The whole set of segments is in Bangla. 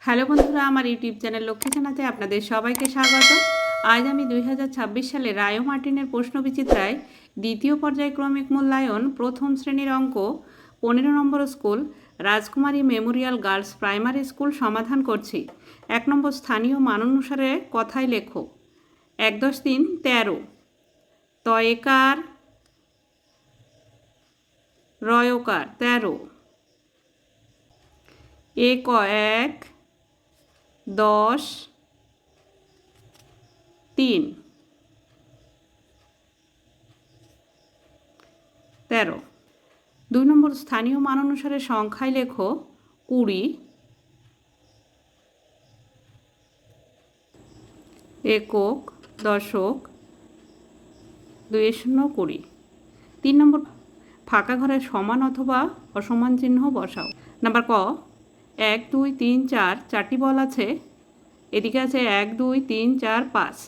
হ্যালো বন্ধুরা, আমার ইউটিউব চ্যানেল লক্ষ্মী জানাতে আপনাদের সবাইকে স্বাগত। আজ আমি 2026 সালে রায় ও মার্টিনের প্রশ্নবিচিত্রায় দ্বিতীয় পর্যায়ক্রমিক মূল্যায়ন প্রথম শ্রেণীর অঙ্ক 15 নম্বর স্কুল রাজকুমারী মেমোরিয়াল গার্লস প্রাইমারি স্কুল সমাধান করছি। 1 নম্বর স্থানীয় মান অনুসারে কথায় লেখো। 1-3 13 তয়কার রয়কার 13 1 10 3 13। 2 নম্বর স্থানীয় মান অনুসারে সংখ্যায় লেখো 20 একক দশক 2-0 20। 3 নম্বর ফাঁকা ঘরের সমান অথবা অসমান চিহ্ন বসাও। নাম্বার ক 1 2 3 4 চারটি বল আছে, এদিকে আছে 1 2 3 4 5,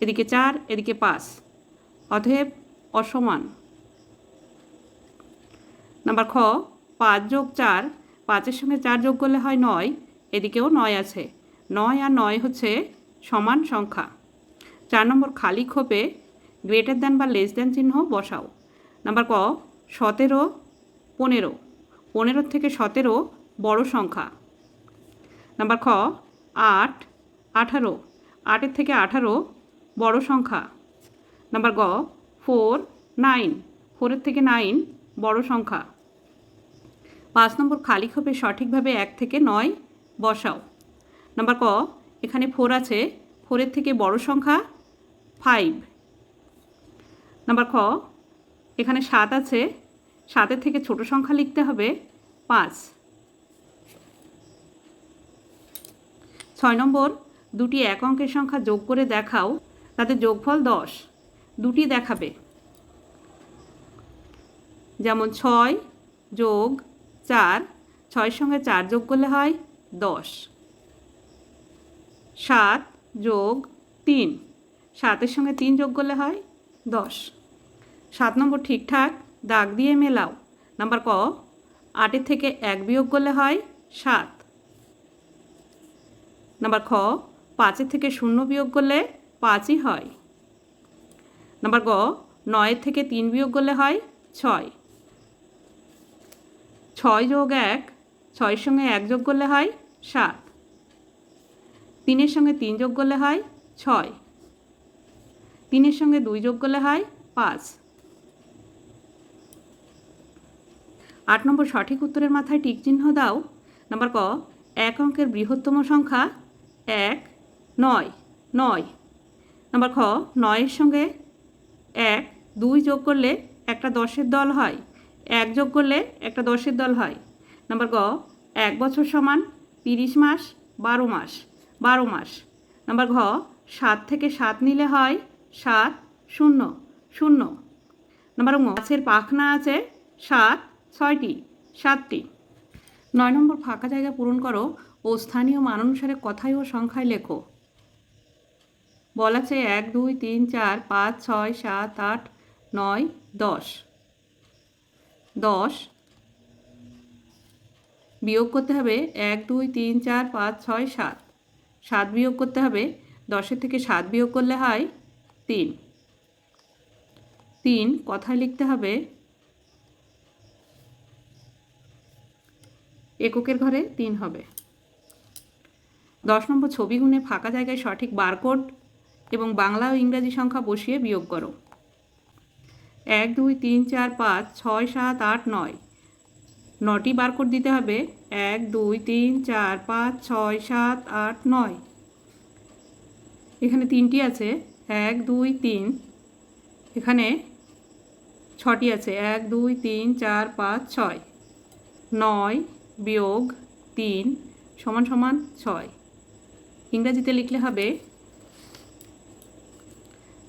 এদিকে 4 এদিকে 5, অতএব অসমান। নাম্বার খ 5 যোগ 4, 5-এর সঙ্গে 4 যোগ করলে হয় 9, এদিকেও 9 আছে, 9 আর 9 হচ্ছে সমান সংখ্যা। 4 নম্বর খালি খোপে গ্রেটার দ্যান বা লেস দ্যান চিহ্ন বসাও। নাম্বার ক 17 15, 15 থেকে 17 বড় সংখ্যা। নাম্বার খ 8 18, 8-এর থেকে 18 বড় সংখ্যা। নাম্বার গ 4 9, 4-এর থেকে 9 বড় সংখ্যা। 5 নম্বর খালি খোপে সঠিকভাবে 1 থেকে 9 বসাও। নাম্বার ক এখানে 4 আছে, 4-এর থেকে বড় সংখ্যা 5। নাম্বার খ এখানে 7 আছে, 7-এর থেকে ছোট সংখ্যা লিখতে হবে 5। 6 নম্বর দুটি এক অঙ্কের সংখ্যা যোগ করে দেখাও, তাদের যোগফল 10। দুটি দেখাবে, যেমন 6 যোগ 4, 6-এর সঙ্গে 4 যোগ করলে হয় 10। 7 যোগ 3, 7-এর সঙ্গে 3 যোগ করলে হয় 10। 7 নম্বর ঠিকঠাক দাগ দিয়ে মেলাও। নাম্বার ক 8-এর থেকে 1 বিয়োগ করলে হয় 7। নাম্বার খ 5-এর থেকে 0 বিয়োগ করলে 5ই হয়। নাম্বার গ 9-এর থেকে 3 বিয়োগ করলে হয় 6। 6 যোগ 1, 6-এর সঙ্গে 1 যোগ করলে হয় 7। 3-এর সঙ্গে 3 যোগ করলে হয় 6। 3-এর সঙ্গে 2 যোগ করলে হয় 5। 8 নম্বর সঠিক উত্তরের মাথায় টিক চিহ্ন দাও। নাম্বার ক 1 অঙ্কের বৃহত্তম সংখ্যা 1 9 9। নাম্বার খ 9-এর সঙ্গে 1 2 যোগ করলে একটা 10-এর দল হয়, 1 যোগ করলে একটা 10-এর দল হয়। নাম্বার গ 1 বছর সমান 30 মাস 12 মাস 12 মাস। নাম্বার ঘ 7 থেকে 7 নিলে হয় 7 0 0। নাম্বার ঙ গাছের পাখনা আছে 7 6টি 7টি। 9 নম্বর ফাঁকা জায়গা পূরণ করো ও স্থানীয় মান অনুসারে কথায় ও সংখ্যায় লেখো। বল আছে 1 2 3 4 5 6 7 8 9 10। 10 বিয়োগ করতে হবে 1 2 3 4 5 6 7, 7 বিয়োগ করতে হবে, 10-এর থেকে 7 বিয়োগ করলে হয় 3। 3 কথায় লিখতে হবে এককের ঘরে 3 হবে। 10 নম্বর ছবি গুণে ফাঁকা জায়গায় সঠিক বারকোড এবং বাংলা ও ইংরাজি সংখ্যা বসিয়ে বিয়োগ করো। 1 2 3 4 5 6 7 8 9, 9টি বারকোড দিতে হবে। 1 2 3 4 5 6 7 8 9। এখানে 3টি আছে, 1 2 3। এখানে 6টি আছে, 1 2 3 4 5 6। 9 বিয়োগ 3 সমান সমান 6। ইংরাজিতে লিখলে হবে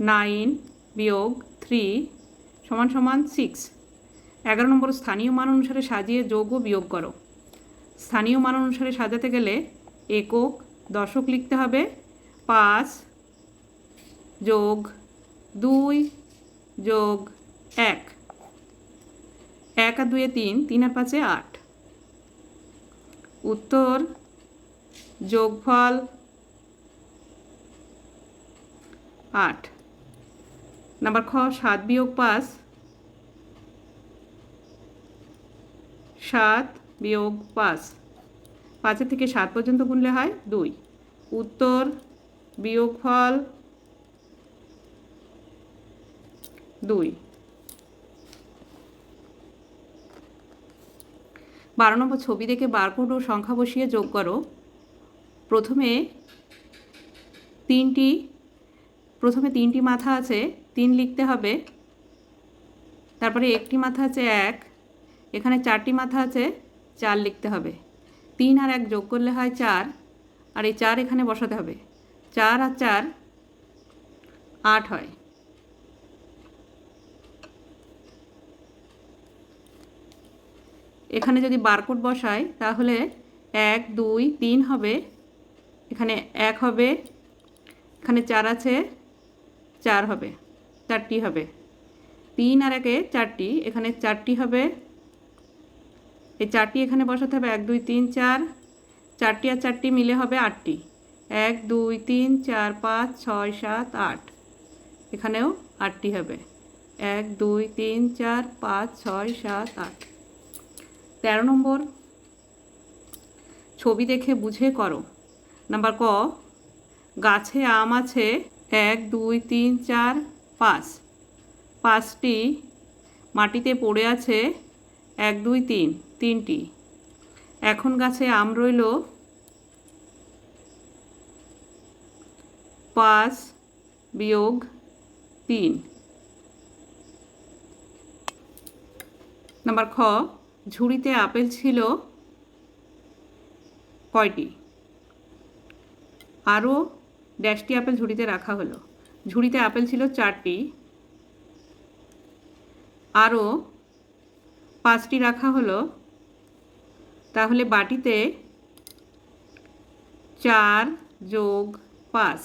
9 বিয়োগ 3 সমান সমান 6। 11 নম্বর স্থানীয় মান অনুসারে সাজিয়ে যোগ ও বিয়োগ করো। স্থানীয় মান অনুসারে সাজাতে গেলে একক দশক লিখতে হবে। 5 যোগ 2 যোগ 1, 1 আর 2 3, 3 আর 5 8। উত্তর যোগফল 8। নাম্বার খ 7 বিয়োগ 5, 7 বিয়োগ 5, 5 থেকে 7 পর্যন্ত গুনলে হয় 2। উত্তর বিয়োগফল 2। 12 নম্বর ছবি দেখে বারকোড ও সংখ্যা বসিয়ে যোগ করো। প্রথমে তিনটি মাথা আছে, 3 লিখতে হবে। তারপরে একটি মাথা আছে 1, এখানে 4টি মাথা আছে, 4 লিখতে হবে। 3 আর 1 যোগ করলে হয় 4, আর এই 4 এখানে বসাতে হবে। 4 আর 4 8 হয়। এখানে যদি বারকোড বসাই তাহলে 1 2 3 হবে, এখানে 1 হবে, এখানে 4 আছে, 4 হবে, 4টি হবে। 3 আর 1 4টি, এখানে 4টি হবে, এই 4টি এখানে বসাতে হবে। 1 2 3 4, 4টি আর 4টি মিলে হবে 8টি। 1 2 3 4 5 6 7 8, এখানেও 8টি হবে। 1 2 3 4 5 6 7 8। 13 নম্বর ছবি দেখে বুঝে করো। নাম্বার ক গাছে আম আছে 1 2 3 4 5, 5টি। মাটিতে পড়ে আছে 1 2 3, 3টি। এখন গাছে আম রইল 5 বিয়োগ 3। নাম্বার খ ঝুড়িতে আপেল ছিল কয়টি? আরও ড্যাশটি আপেল ঝুড়িতে রাখা হলো। ঝুড়িতে আপেল ছিল 4টি, আরও 5টি রাখা হলো। তাহলে বাটিতে 4 যোগ 5,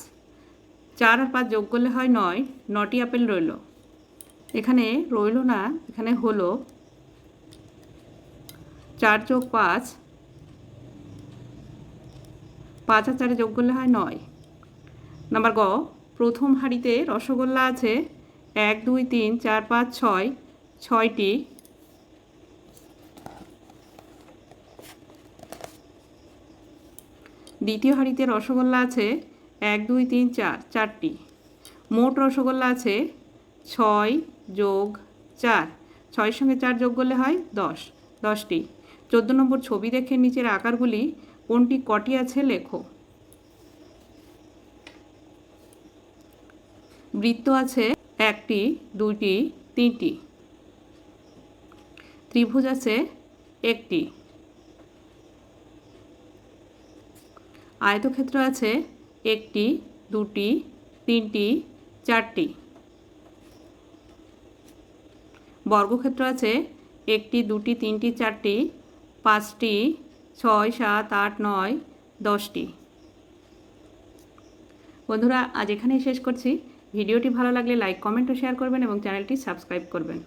4 আর 5 যোগ করলে হয় 9, 9টি আপেল রইল। এখানে রইল না, এখানে হলো 4 যোগ 5, 5 আর 4 যোগ করলে হয় 9। নাম্বার গ প্রথম হাঁড়িতে রসগোল্লা আছে 1 2 3 4 5 6, 6টি। দ্বিতীয় হাঁড়িতে রসগোল্লা আছে 1 2 3 4, 4টি। মোট রসগোল্লা আছে 6 যোগ 4, 6 সঙ্গে 4 যোগ করলে হয় 10, 10টি। 14 নম্বর ছবি দেখে নিচের আকারগুলি কোনটি কটি আছে লেখো। বৃত্ত আছে 1টি 2টি 3টি। ত্রিভুজ আছে 1টি। আয়তক্ষেত্র আছে 1টি 2টি 3টি 4টি। বর্গক্ষেত্র আছে 1টি 2টি 3টি 4টি 5টি 6 7 8 9 10টি। বন্ধুরা আজ এখানেই শেষ করছি। ভিডিওটি ভালো লাগলে লাইক কমেন্ট ও শেয়ার করবেন এবং চ্যানেলটি সাবস্ক্রাইব করবেন।